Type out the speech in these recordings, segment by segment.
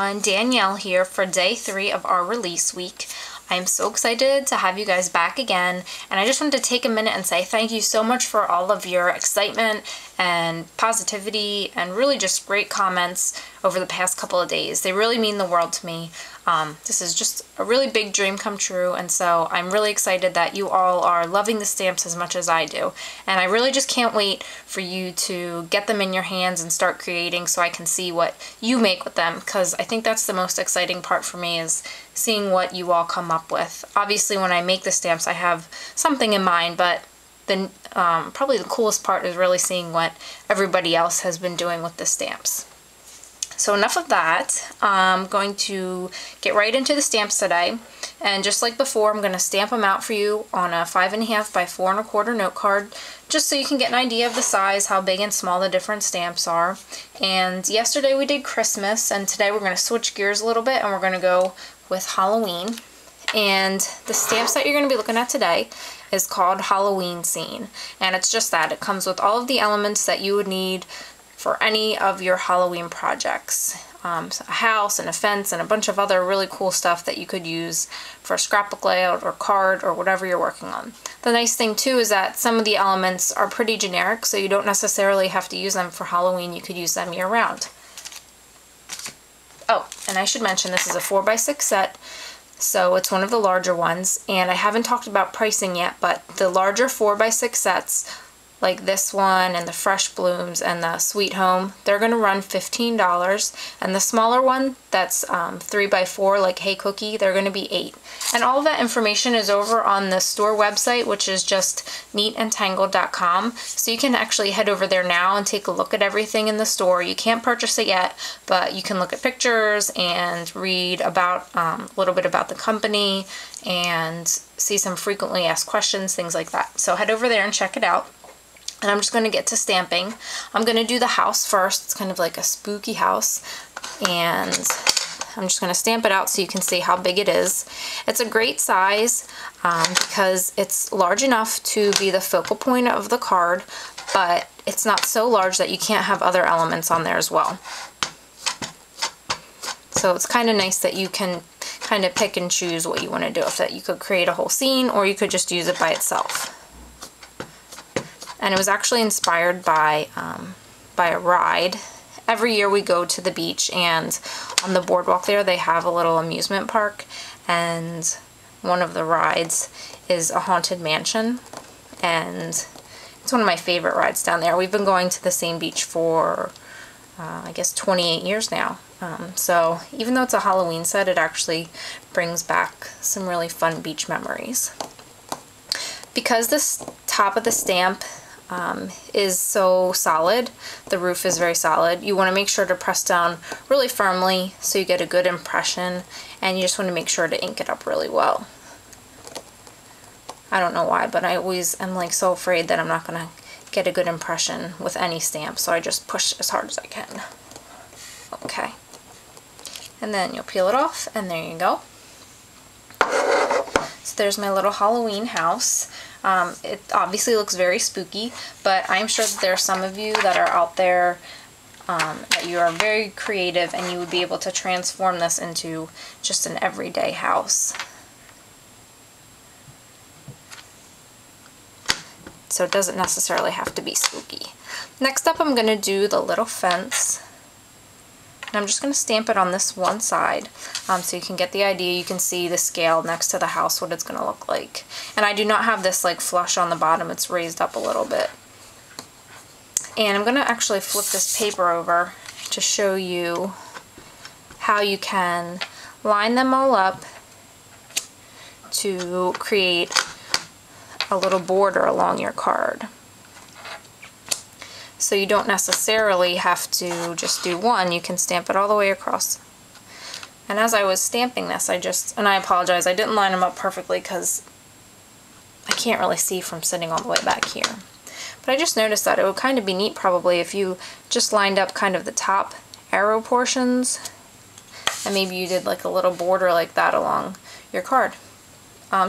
everyone, Danielle here for day 3 of our release week. I'm so excited to have you guys back again, and I just wanted to take a minute and say thank you so much for all of your excitement and positivity and really just great comments over the past couple of days. They really mean the world to me. This is just a really big dream come true, and so I'm really excited that you all are loving the stamps as much as I do. And I really just can't wait for you to get them in your hands and start creating so I can see what you make with them, because I think that's the most exciting part for me, is seeing what you all come up with. Obviously when I make the stamps I have something in mind, but then probably the coolest part is really seeing what everybody else has been doing with the stamps. So enough of that. I'm going to get right into the stamps today, and just like before, I'm going to stamp them out for you on a 5.5 by 4 1/4 note card, just so you can get an idea of the size, how big and small the different stamps are. And yesterday we did Christmas, and today we're going to switch gears a little bit and we're going to go with Halloween. And the stamps that you're going to be looking at today is called Halloween Scene, and it's just that. It comes with all of the elements that you would need for any of your Halloween projects. So a house and a fence and a bunch of other really cool stuff that you could use for a scrapbook layout or card or whatever you're working on. The nice thing too is that some of the elements are pretty generic, so you don't necessarily have to use them for Halloween. You could use them year round. Oh, and I should mention this is a 4x6 set, so it's one of the larger ones, and I haven't talked about pricing yet, but the larger 4x6 sets, like this one and the Fresh Blooms and the Sweet Home, they're going to run $15, and the smaller one that's 3x4 like Hey Cookie, they're going to be $8. And all of that information is over on the store website, which is just neatandtangled.com, so you can actually head over there now and take a look at everything in the store. You can't purchase it yet, but you can look at pictures and read about a little bit about the company and see some frequently asked questions, things like that. So head over there and check it out. And I'm just going to get to stamping. I'm going to do the house first. It's kind of like a spooky house, and I'm just going to stamp it out so you can see how big it is. It's a great size because it's large enough to be the focal point of the card, but it's not so large that you can't have other elements on there as well. So it's kind of nice that you can kind of pick and choose what you want to do with it. You could create a whole scene, or you could just use it by itself. And it was actually inspired by a ride. Every year we go to the beach, and on the boardwalk there they have a little amusement park, and one of the rides is a haunted mansion, and it's one of my favorite rides down there. We've been going to the same beach for I guess 28 years now. So even though it's a Halloween set, it actually brings back some really fun beach memories. Because this top of the stamp is so solid, the roof is very solid, you want to make sure to press down really firmly so you get a good impression, and you just want to make sure to ink it up really well. I don't know why, but I always am like so afraid that I'm not going to get a good impression with any stamp, so I just push as hard as I can. Okay. And then you'll peel it off, and there you go. So there's my little Halloween house. It obviously looks very spooky, but I'm sure that there are some of you that are out there that you are very creative, and you would be able to transform this into just an everyday house. So it doesn't necessarily have to be spooky. Next up, I'm going to do the little fence. And I'm just going to stamp it on this one side so you can get the idea. You can see the scale next to the house, what it's going to look like. And I do not have this like flush on the bottom, it's raised up a little bit. And I'm going to actually flip this paper over to show you how you can line them all up to create a little border along your card. So you don't necessarily have to just do one, you can stamp it all the way across. And as I was stamping this, and I apologize, I didn't line them up perfectly because I can't really see from sitting all the way back here. But I just noticed that it would kind of be neat probably if you just lined up kind of the top arrow portions, and maybe you did like a little border like that along your card.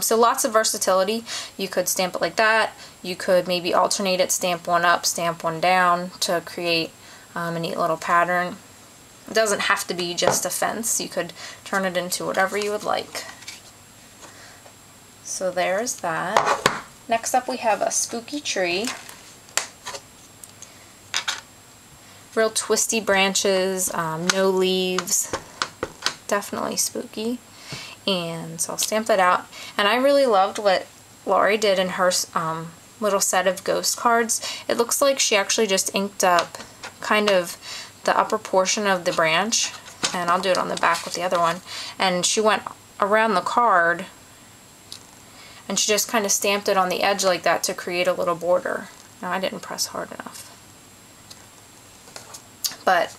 So lots of versatility. You could stamp it like that. You could maybe alternate it, stamp one up, stamp one down to create a neat little pattern. It doesn't have to be just a fence. You could turn it into whatever you would like. So there's that. Next up we have a spooky tree. Real twisty branches, no leaves, definitely spooky. And so I'll stamp that out. And I really loved what Laurie did in her little set of ghost cards. It looks like she actually just inked up kind of the upper portion of the branch, and I'll do it on the back with the other one, and she went around the card and she just kind of stamped it on the edge like that to create a little border. Now I didn't press hard enough, but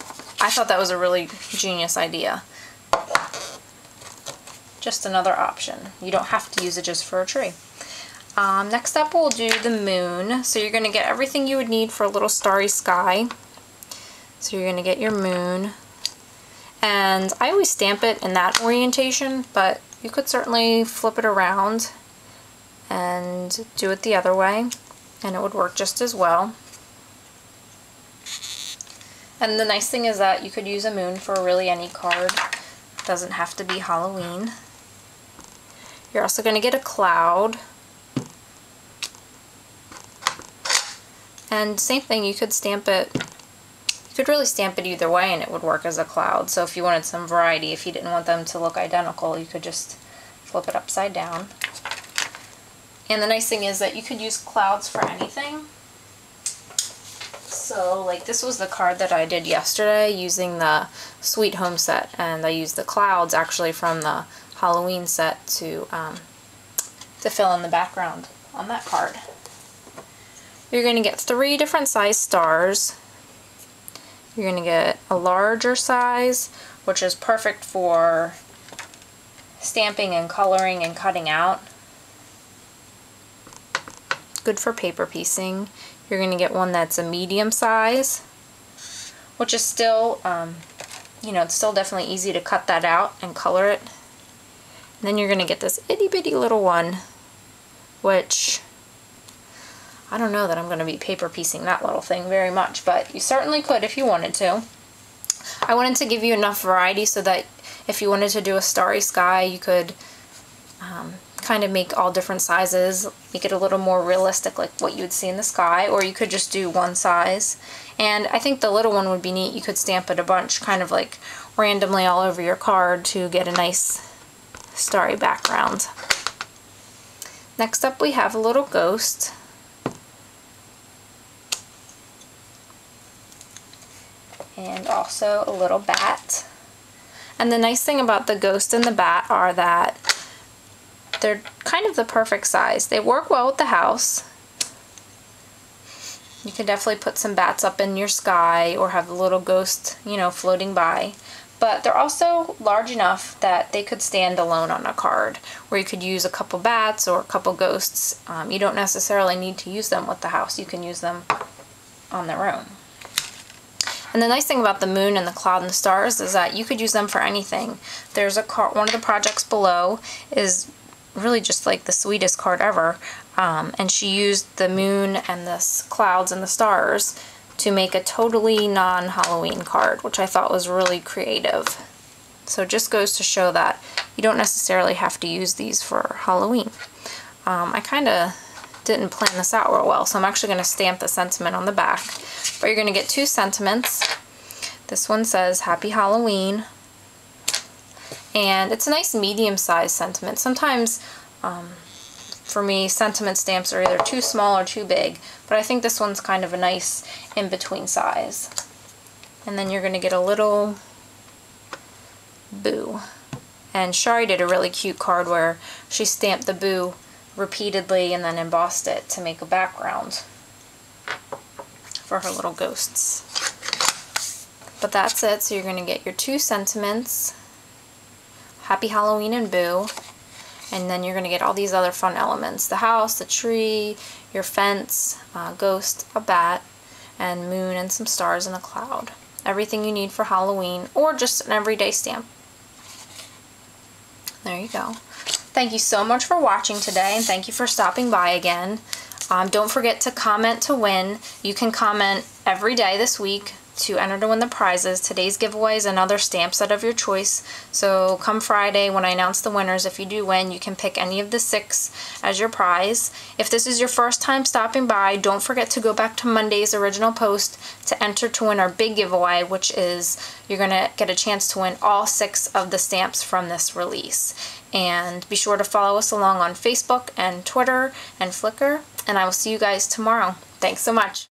I thought that was a really genius idea. Just another option. You don't have to use it just for a tree. Next up we'll do the moon. So you're going to get everything you would need for a little starry sky. So you're going to get your moon, and I always stamp it in that orientation, but you could certainly flip it around and do it the other way and it would work just as well. And the nice thing is that you could use a moon for really any card. It doesn't have to be Halloween. You're also going to get a cloud. And same thing, you could stamp it, you could really stamp it either way and it would work as a cloud. So if you wanted some variety, if you didn't want them to look identical, you could just flip it upside down. And the nice thing is that you could use clouds for anything. So like this was the card that I did yesterday using the Sweet Home set, and I used the clouds actually from the Halloween set to fill in the background on that card. You're going to get 3 different size stars. You're going to get a larger size, which is perfect for stamping and coloring and cutting out. Good for paper piecing. You're going to get one that's a medium size, which is still, you know, it's still definitely easy to cut that out and color it. And then you're going to get this itty bitty little one, which I don't know that I'm going to be paper piecing that little thing very much, but you certainly could if you wanted to. I wanted to give you enough variety so that if you wanted to do a starry sky, you could kind of make all different sizes, make it a little more realistic like what you would see in the sky, or you could just do one size. And I think the little one would be neat. You could stamp it a bunch kind of like randomly all over your card to get a nice starry background. Next up we have a little ghost. And also a little bat. And the nice thing about the ghost and the bat are that they're kind of the perfect size. They work well with the house. You can definitely put some bats up in your sky or have a little ghost, you know, floating by. But they're also large enough that they could stand alone on a card, where you could use a couple bats or a couple ghosts. You don't necessarily need to use them with the house. You can use them on their own. And the nice thing about the moon and the cloud and the stars is that you could use them for anything. There's a card, one of the projects below is really just like the sweetest card ever, and she used the moon and the clouds and the stars to make a totally non-Halloween card, which I thought was really creative. So it just goes to show that you don't necessarily have to use these for Halloween. I kind of didn't plan this out real well, so I'm actually going to stamp the sentiment on the back. But you're going to get 2 sentiments. This one says Happy Halloween, and it's a nice medium-sized sentiment. Sometimes for me, sentiment stamps are either too small or too big, but I think this one's kind of a nice in-between size. And then you're going to get a little boo. And Shari did a really cute card where she stamped the boo repeatedly and then embossed it to make a background for her little ghosts. But that's it. So you're going to get your 2 sentiments, Happy Halloween and Boo, and then you're going to get all these other fun elements: the house, the tree, your fence, ghost, a bat, and moon and some stars and a cloud. Everything you need for Halloween, or just an everyday stamp. There you go. Thank you so much for watching today, and thank you for stopping by again. Don't forget to comment to win. You can comment every day this week to enter to win the prizes. Today's giveaway is another stamp set of your choice. So come Friday when I announce the winners, if you do win, you can pick any of the 6 as your prize. If this is your first time stopping by, don't forget to go back to Monday's original post to enter to win our big giveaway, which is you're going to get a chance to win all 6 of the stamps from this release. And be sure to follow us along on Facebook and Twitter and Flickr, and I will see you guys tomorrow. Thanks so much.